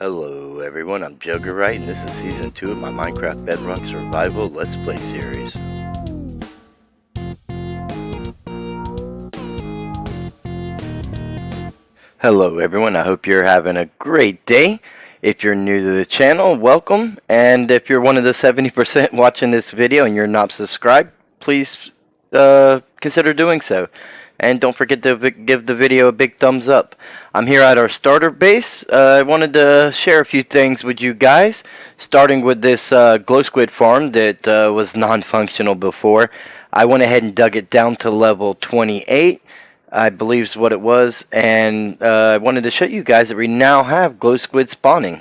Hello everyone, I'm Juggerite and this is Season 2 of my Minecraft Bedrock Survival Let's Play series. Hello everyone, I hope you're having a great day. If you're new to the channel, welcome. And if you're one of the 70% watching this video and you're not subscribed, please consider doing so. And don't forget to give the video a big thumbs up. I'm here at our starter base. I wanted to share a few things with you guys, starting with this glow squid farm that was non-functional before. I went ahead and dug it down to level 28, I believe is what it was, and I wanted to show you guys that we now have glow squid spawning.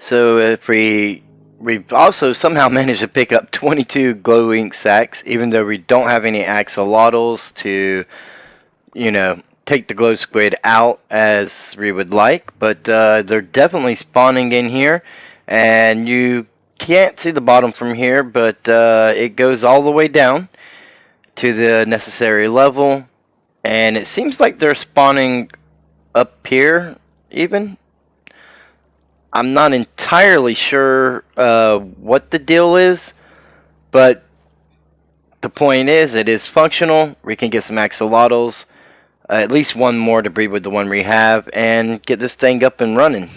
So if we've also somehow managed to pick up 22 glow ink sacks, even though we don't have any axolotls to, you know, take the glow squid out as we would like, but they're definitely spawning in here, and you can't see the bottom from here, but it goes all the way down to the necessary level, and it seems like they're spawning up here even. I'm not entirely sure what the deal is, but the point is it is functional. We can get some axolotls, at least one more to breed with the one we have, and get this thing up and running.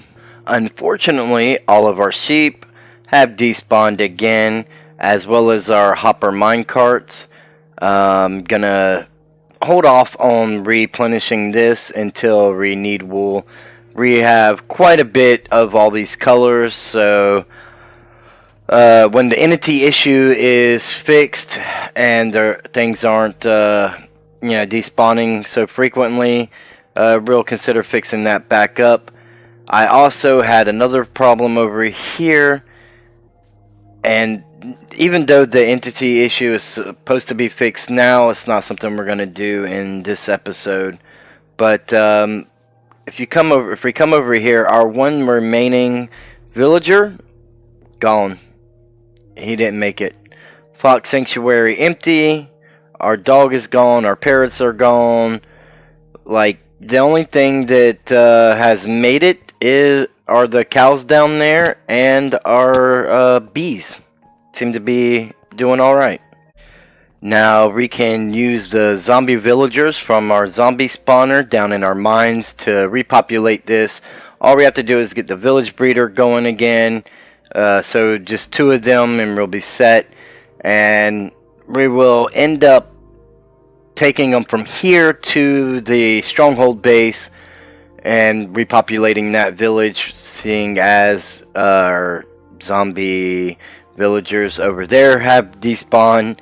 Unfortunately, all of our sheep have despawned again, as well as our hopper minecarts. I'm gonna hold off on replenishing this until we need wool. We have quite a bit of all these colors, so when the entity issue is fixed and things aren't despawning so frequently, we'll consider fixing that back up. I also had another problem over here, and even though the entity issue is supposed to be fixed now, it's not something we're going to do in this episode. But if we come over here, our one remaining villager gone. He didn't make it. Fox Sanctuary empty. Our dog is gone. Our parrots are gone. Like, the only thing that has made it are the cows down there, and our bees seem to be doing all right. Now we can use the zombie villagers from our zombie spawner down in our mines to repopulate this. All we have to do is get the village breeder going again. So just 2 of them and we'll be set. And we will end up taking them from here to the stronghold base and repopulating that village, seeing as our zombie villagers over there have despawned.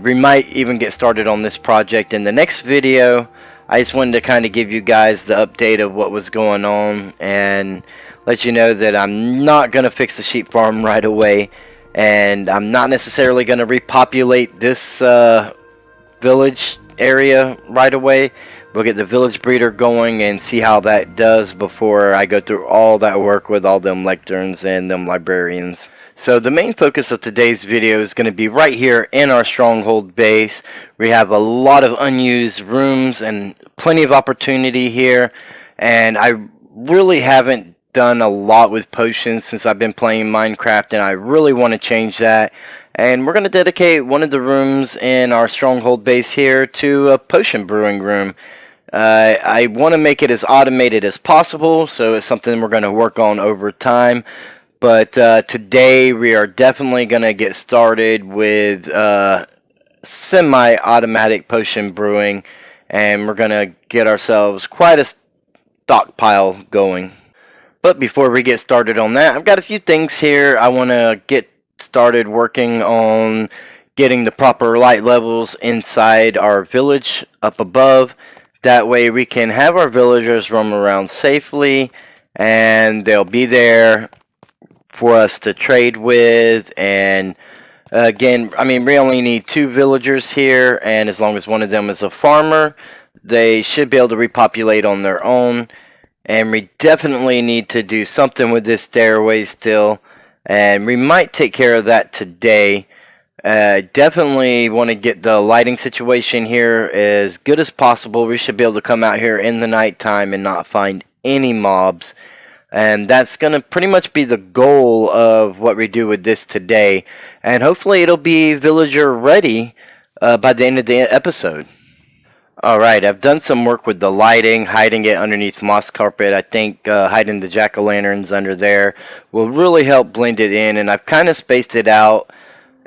We might even get started on this project in the next video. I just wanted to kind of give you guys the update of what was going on and let you know that I'm not going to fix the sheep farm right away, and I'm not necessarily going to repopulate this village area right away. We'll get the village breeder going and see how that does before I go through all that work with all them lecterns and them librarians. So the main focus of today's video is going to be right here in our stronghold base. We have a lot of unused rooms and plenty of opportunity here, and I really haven't done a lot with potions since I've been playing Minecraft, and I really want to change that. And we're going to dedicate one of the rooms in our stronghold base here to a potion brewing room. I want to make it as automated as possible, so it's something we're going to work on over time. But today we are definitely going to get started with semi-automatic potion brewing, and we're going to get ourselves quite a stockpile going. But before we get started on that, I've got a few things here. I want to get started working on getting the proper light levels inside our village up above. That way we can have our villagers roam around safely, and they'll be there for us to trade with. And again, I mean, we only need 2 villagers here, and as long as one of them is a farmer, they should be able to repopulate on their own. And we definitely need to do something with this stairway still, and we might take care of that today. Definitely want to get the lighting situation here as good as possible. We should be able to come out here in the nighttime and not find any mobs. And that's going to pretty much be the goal of what we do with this today. And hopefully it'll be villager ready by the end of the episode. Alright, I've done some work with the lighting, hiding it underneath moss carpet. I think hiding the jack-o'-lanterns under there will really help blend it in. And I've kind of spaced it out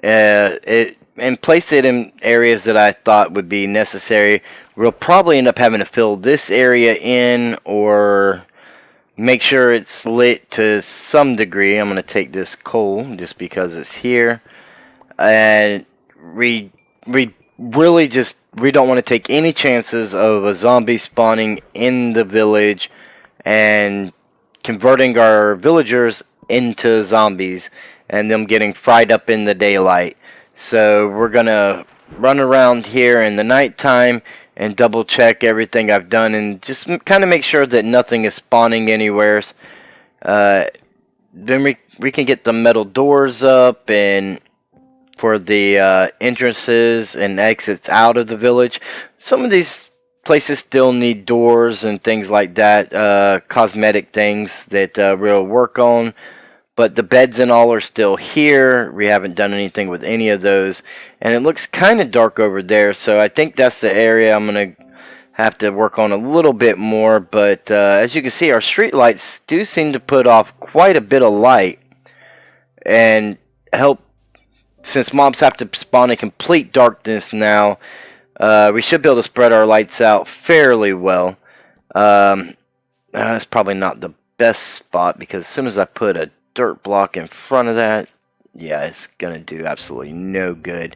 and placed it in areas that I thought would be necessary. We'll probably end up having to fill this area in or make sure it's lit to some degree. I'm going to take this coal just because it's here. And we really just, we don't want to take any chances of a zombie spawning in the village and converting our villagers into zombies and them getting fried up in the daylight. So we're going to run around here in the nighttime and double check everything I've done and just kind of make sure that nothing is spawning anywhere. Then we can get the metal doors up and for the entrances and exits out of the village. Some of these places still need doors and things like that, cosmetic things that we'll work on. But the beds and all are still here. We haven't done anything with any of those. And it looks kind of dark over there. So I think that's the area I'm going to have to work on a little bit more. But as you can see, our street lights do seem to put off quite a bit of light. And help, since mobs have to spawn in complete darkness now, we should be able to spread our lights out fairly well. That's probably not the best spot because as soon as I put a dirt block in front of that, yeah, it's gonna do absolutely no good.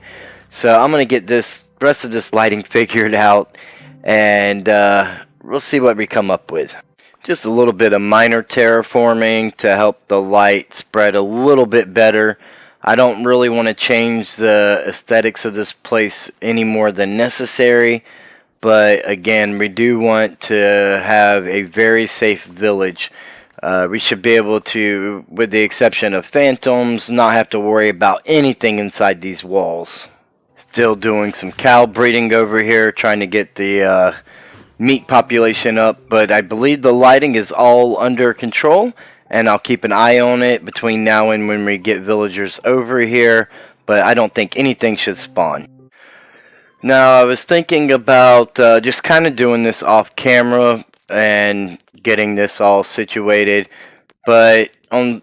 So I'm gonna get this rest of this lighting figured out, and we'll see what we come up with. Just a little bit of minor terraforming to help the light spread a little bit better. I don't really want to change the aesthetics of this place any more than necessary, but again, we do want to have a very safe village. We should be able to, with the exception of phantoms, not have to worry about anything inside these walls. Still doing some cow breeding over here, trying to get the meat population up, but I believe the lighting is all under control, and I'll keep an eye on it between now and when we get villagers over here, but I don't think anything should spawn. Now, I was thinking about just kind of doing this off camera and getting this all situated, but on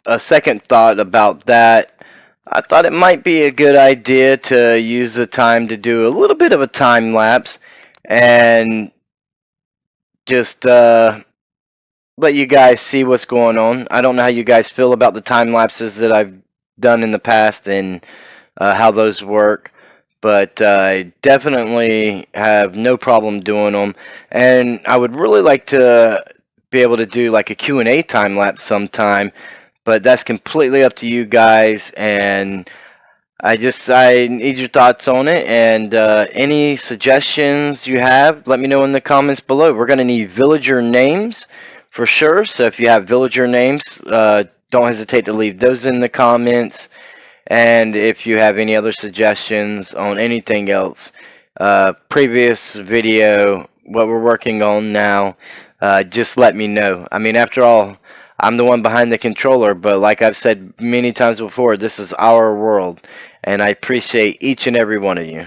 a second thought about that, I thought it might be a good idea to use the time to do a little bit of a time lapse and just let you guys see what's going on. I don't know how you guys feel about the time lapses that I've done in the past and how those work, but I definitely have no problem doing them, and I would really like to be able to do like a Q&A time lapse sometime, but that's completely up to you guys, and I need your thoughts on it, and any suggestions you have, let me know in the comments below. We're going to need villager names for sure, so if you have villager names, don't hesitate to leave those in the comments. And if you have any other suggestions on anything else, previous video, what we're working on now, just let me know. I mean, after all, I'm the one behind the controller, but like I've said many times before, this is our world, and I appreciate each and every one of you.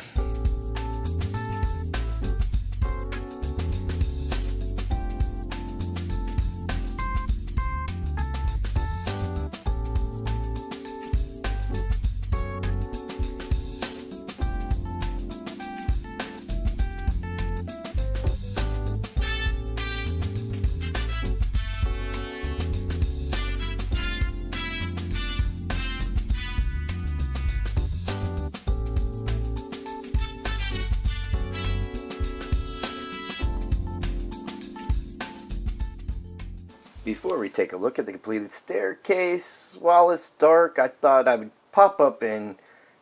Before we take a look at the completed staircase, while it's dark, I thought I would pop up and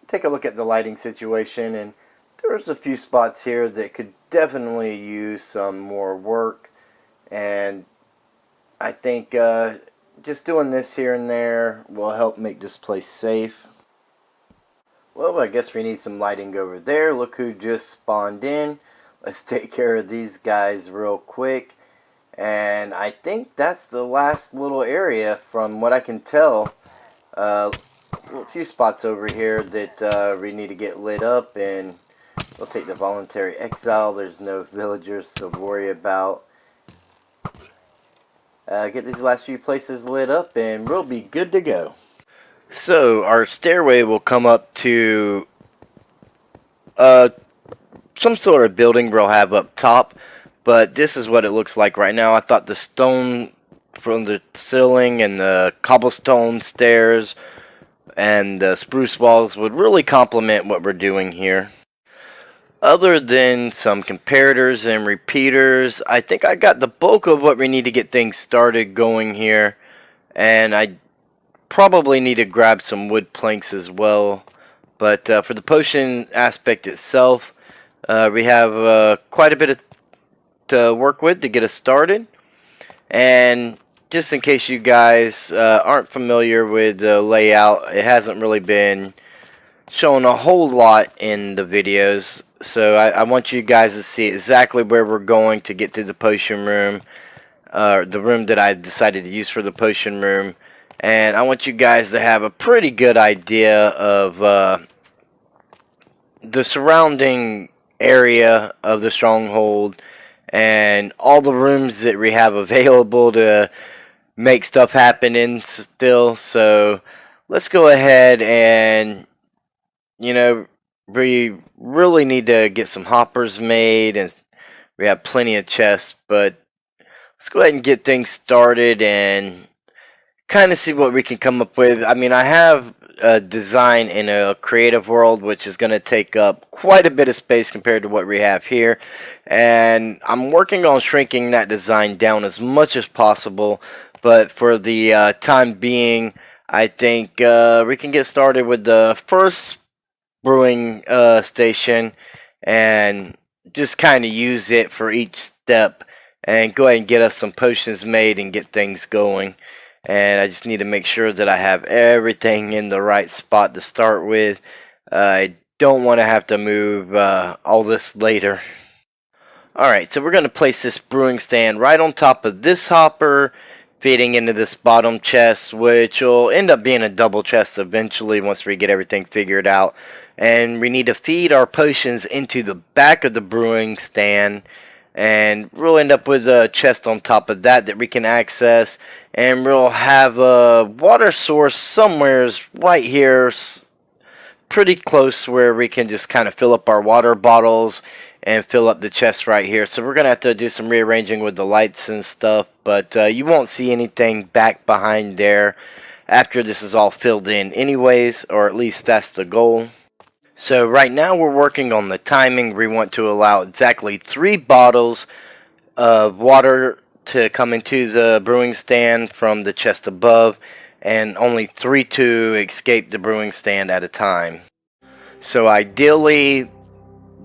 take a look at the lighting situation, and there's a few spots here that could definitely use some more work, and I think just doing this here and there will help make this place safe. Well, I guess we need some lighting over there. Look who just spawned in. Let's take care of these guys real quick. And I think that's the last little area from what I can tell. A few spots over here that we need to get lit up, and we'll take the voluntary exile. There's no villagers to worry about. Get these last few places lit up and we'll be good to go. So our stairway will come up to some sort of building we'll have up top, but this is what it looks like right now. I thought the stone from the ceiling and the cobblestone stairs and the spruce walls would really complement what we're doing here. Other than some comparators and repeaters, I think I got the bulk of what we need to get things started going here. And I probably need to grab some wood planks as well. But for the potion aspect itself, we have quite a bit to work with to get us started. And just in case you guys aren't familiar with the layout, it hasn't really been shown a whole lot in the videos. So I want you guys to see exactly where we're going to get to the potion room, the room that I decided to use for the potion room. And I want you guys to have a pretty good idea of the surrounding area of the stronghold and all the rooms that we have available to make stuff happen in still. So let's go ahead and, you know, we really need to get some hoppers made, and we have plenty of chests, but let's go ahead and get things started and kind of see what we can come up with. I mean, I have a design in a creative world which is going to take up quite a bit of space compared to what we have here, and I'm working on shrinking that design down as much as possible, but for the time being, I think we can get started with the first brewing station and just kind of use it for each step and go ahead and get us some potions made and get things going. And I just need to make sure that I have everything in the right spot to start with. I don't want to have to move all this later. Alright, so we're going to place this brewing stand right on top of this hopper, feeding into this bottom chest, which will end up being a double chest eventually once we get everything figured out. And we need to feed our potions into the back of the brewing stand, and we'll end up with a chest on top of that we can access, and we'll have a water source somewhere right here, pretty close, where we can just kind of fill up our water bottles and fill up the chest right here. So we're gonna have to do some rearranging with the lights and stuff, but you won't see anything back behind there after this is all filled in anyways, or at least that's the goal. So right now we're working on the timing. We want to allow exactly 3 bottles of water to come into the brewing stand from the chest above, and only 3 to escape the brewing stand at a time. So ideally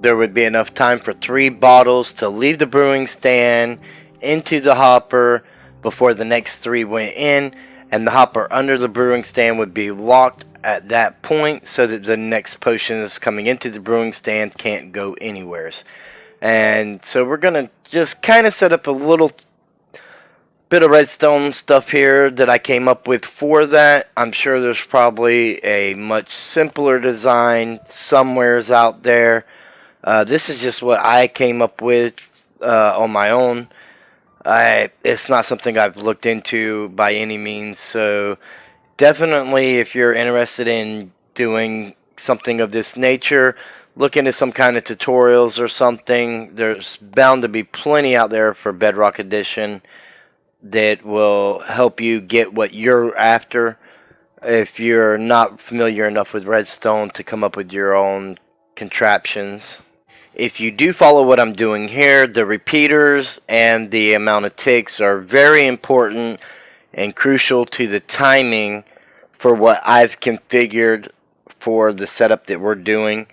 there would be enough time for 3 bottles to leave the brewing stand into the hopper before the next 3 went in, and the hopper under the brewing stand would be locked at that point so that the next potions coming into the brewing stand can't go anywheres. And so we're gonna just kind of set up a little bit of redstone stuff here that I came up with for that. I'm sure there's probably a much simpler design somewheres out there. This is just what I came up with on my own. It's not something I've looked into by any means, so definitely if you're interested in doing something of this nature, look into some kind of tutorials or something. There's bound to be plenty out there for Bedrock Edition that will help you get what you're after if you're not familiar enough with redstone to come up with your own contraptions. If you do follow what I'm doing here, the repeaters and the amount of ticks are very important and crucial to the timing for what I've configured for the setup that we're doing.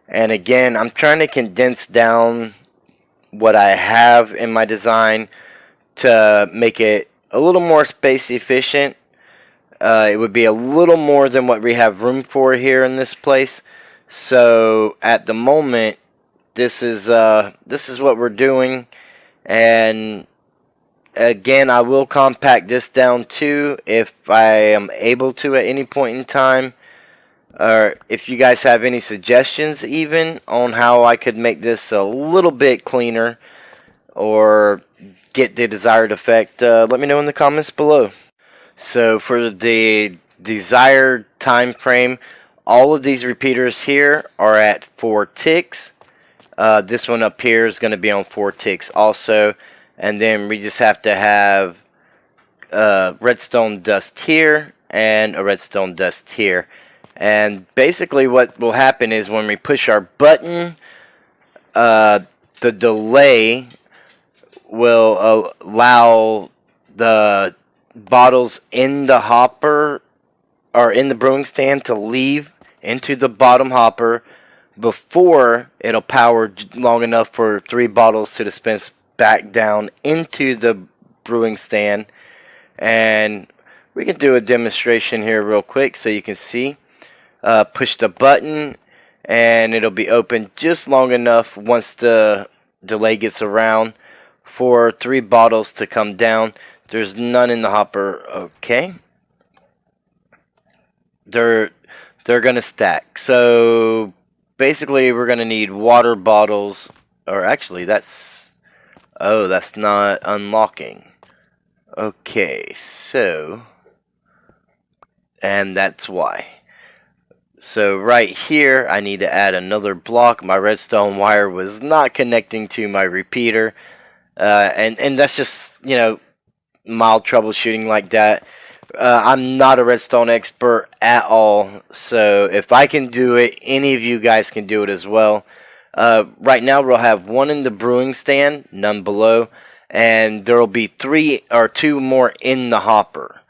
And again, I'm trying to condense down what I have in my design to make it a little more space efficient. It would be a little more than what we have room for here in this place. So at the moment, this is what we're doing, and Again, I will compact this down too if I am able to at any point in time. Or if you guys have any suggestions even on how I could make this a little bit cleaner or get the desired effect, let me know in the comments below. So for the desired time frame, all of these repeaters here are at 4 ticks. This one up here is going to be on 4 ticks also. And then we just have to have redstone dust here and a redstone dust here. And basically what will happen is when we push our button, the delay will allow the bottles in the hopper or in the brewing stand to leave into the bottom hopper before it'll power long enough for 3 bottles to dispense back down into the brewing stand. And we can do a demonstration here real quick so you can see. Push the button and it'll be open just long enough once the delay gets around for 3 bottles to come down. There's none in the hopper. Okay, they're gonna stack. So basically we're gonna need water bottles, or actually that's not unlocking. Okay, so, and that's why. So right here I need to add another block. My redstone wire was not connecting to my repeater, and that's just, you know, mild troubleshooting like that. I'm not a redstone expert at all, so if I can do it, any of you guys can do it as well. Right now we'll have 1 in the brewing stand, none below, and there will be 3 or 2 more in the hopper.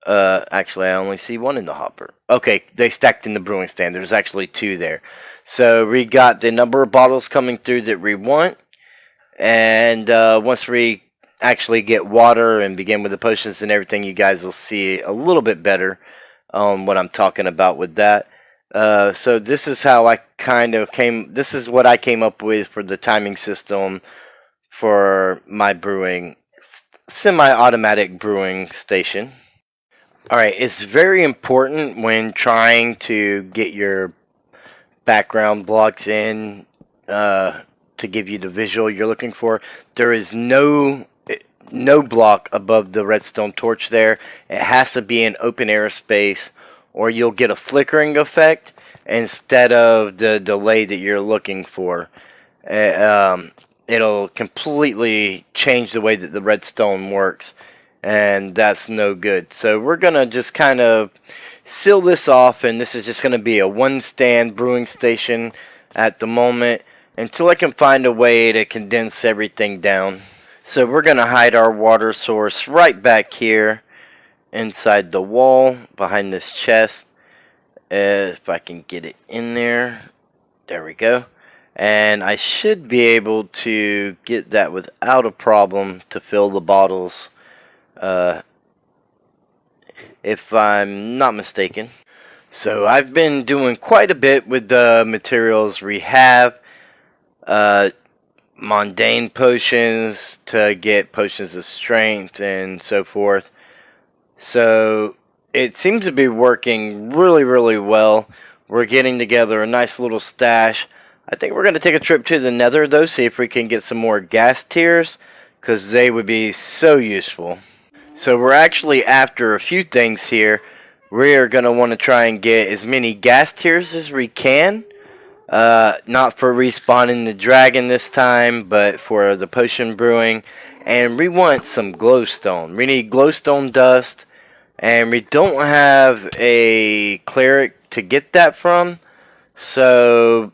Actually I only see 1 in the hopper. Okay, they stacked in the brewing stand. There's actually 2 there. So we got the number of bottles coming through that we want, and once we actually get water and begin with the potions and everything, you guys will see a little bit better on what I'm talking about with that. So this is how I this is what I came up with for the timing system for my brewing, semi-automatic brewing station. Alright, it's very important when trying to get your background blocks in to give you the visual you're looking for. There is no block above the redstone torch there. It has to be an open air space, or you'll get a flickering effect instead of the delay that you're looking for. It'll completely change the way that the redstone works, and that's no good. So we're gonna just kind of seal this off, and this is just gonna be a 1 stand brewing station at the moment until I can find a way to condense everything down. So we're gonna hide our water source right back here inside the wall behind this chest. If I can get it in there. There we go. And I should be able to get that without a problem to fill the bottles, if I'm not mistaken. So I've been doing quite a bit with the materials we have. Mundane potions to get potions of strength and so forth. So it seems to be working really, really well. We're getting together a nice little stash. I think we're going to take a trip to the Nether though, see if we can get some more gas tiers, because they would be so useful. So we're actually after a few things here. We are going to want to try and get as many gas tiers as we can. Not for respawning the dragon this time, but for the potion brewing. And we want some glowstone. We need glowstone dust, and we don't have a cleric to get that from. So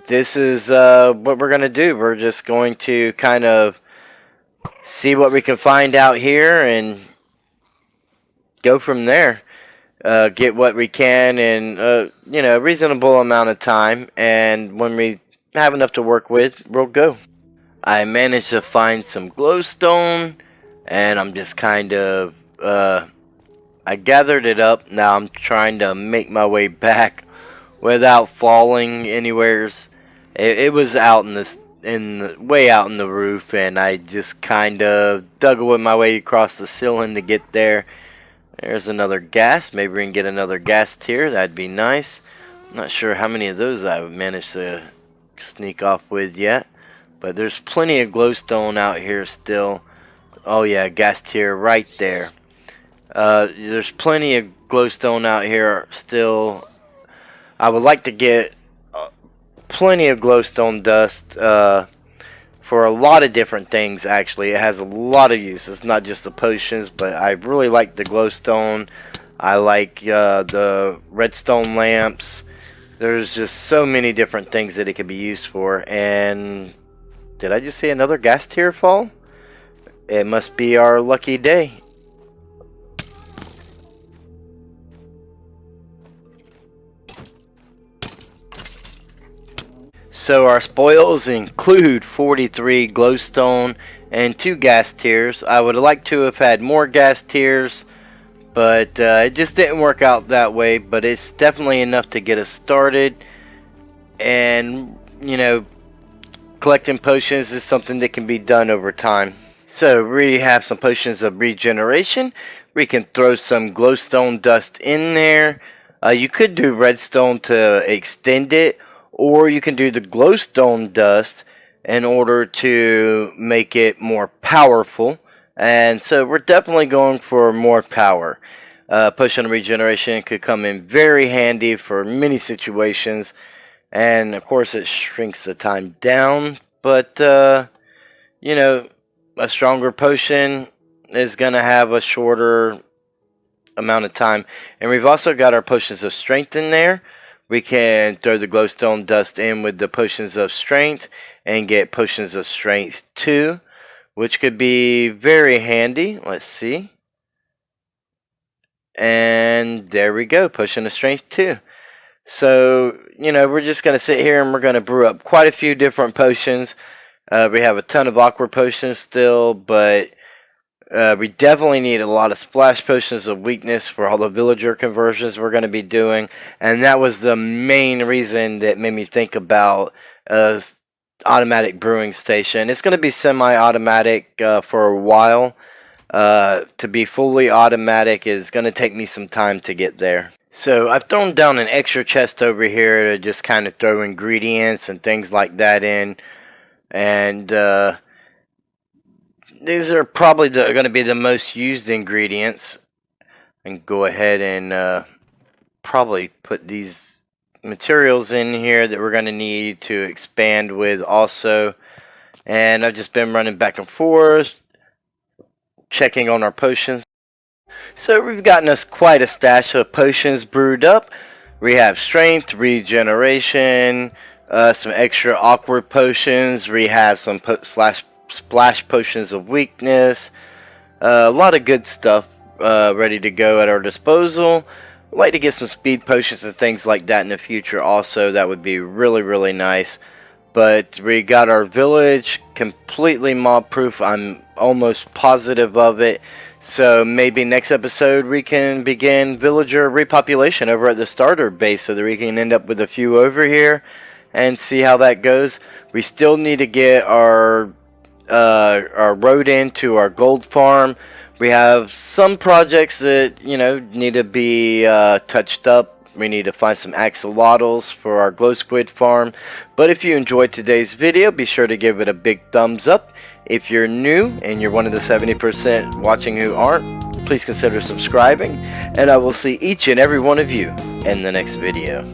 this is what we're going to do. We're just going to kind of see what we can find out here and go from there. Get what we can in a reasonable amount of time, and when we have enough to work with, we'll go. I managed to find some glowstone, and I'm just kind of I gathered it up. Now I'm trying to make my way back without falling anywheres. It was out in this way out in the roof, and I just kind of dug my way across the ceiling to get there. There's another gas. Maybe we can get another gas tier. That'd be nice. I'm not sure how many of those I've managed to sneak off with yet, but there's plenty of glowstone out here still. Oh yeah, gas tier right there. There's plenty of glowstone out here still. I would like to get plenty of glowstone dust for a lot of different things. Actually, it has a lot of uses, not just the potions, but I really like the glowstone. I like the redstone lamps. There's just so many different things that it could be used for. And did I just see another gas tier fall? It must be our lucky day. So our spoils include 43 glowstone and 2 gas tiers. I would like to have had more gas tiers, but it just didn't work out that way. But it's definitely enough to get us started. And, you know, collecting potions is something that can be done over time. So we have some potions of regeneration. We can throw some glowstone dust in there. You could do redstone to extend it, or you can do the glowstone dust in order to make it more powerful. And so we're definitely going for more power. Potion of regeneration could come in very handy for many situations. And of course it shrinks the time down. But, you know, a stronger potion is going to have a shorter amount of time. And we've also got our potions of strength in there. We can throw the glowstone dust in with the potions of strength and get potions of strength 2, which could be very handy. Let's see. And there we go, potion of strength 2. So, you know, we're just going to sit here and we're going to brew up quite a few different potions. We have a ton of awkward potions still, but we definitely need a lot of splash potions of weakness for all the villager conversions we're going to be doing. And that was the main reason that made me think about automatic brewing station. It's going to be semi-automatic for a while. To be fully automatic is going to take me some time to get there. So I've thrown down an extra chest over here to just kind of throw ingredients and things like that in. And these are probably going to be the most used ingredients. And go ahead and probably put these materials in here that we're going to need to expand with also. And I've just been running back and forth, checking on our potions. So we've gotten us quite a stash of potions brewed up. We have strength, regeneration, some extra awkward potions. We have some splash potions of weakness. A lot of good stuff ready to go at our disposal. I'd like to get some speed potions and things like that in the future also. That would be really, really nice. But we got our village completely mob proof. I'm almost positive of it. So maybe next episode we can begin villager repopulation over at the starter base so that we can end up with a few over here and see how that goes. We still need to get our road into our gold farm. We have some projects that, you know, need to be touched up. We need to find some axolotls for our glow squid farm. But if you enjoyed today's video, be sure to give it a big thumbs up. If you're new and you're one of the 70% watching who aren't, please consider subscribing. And I will see each and every one of you in the next video.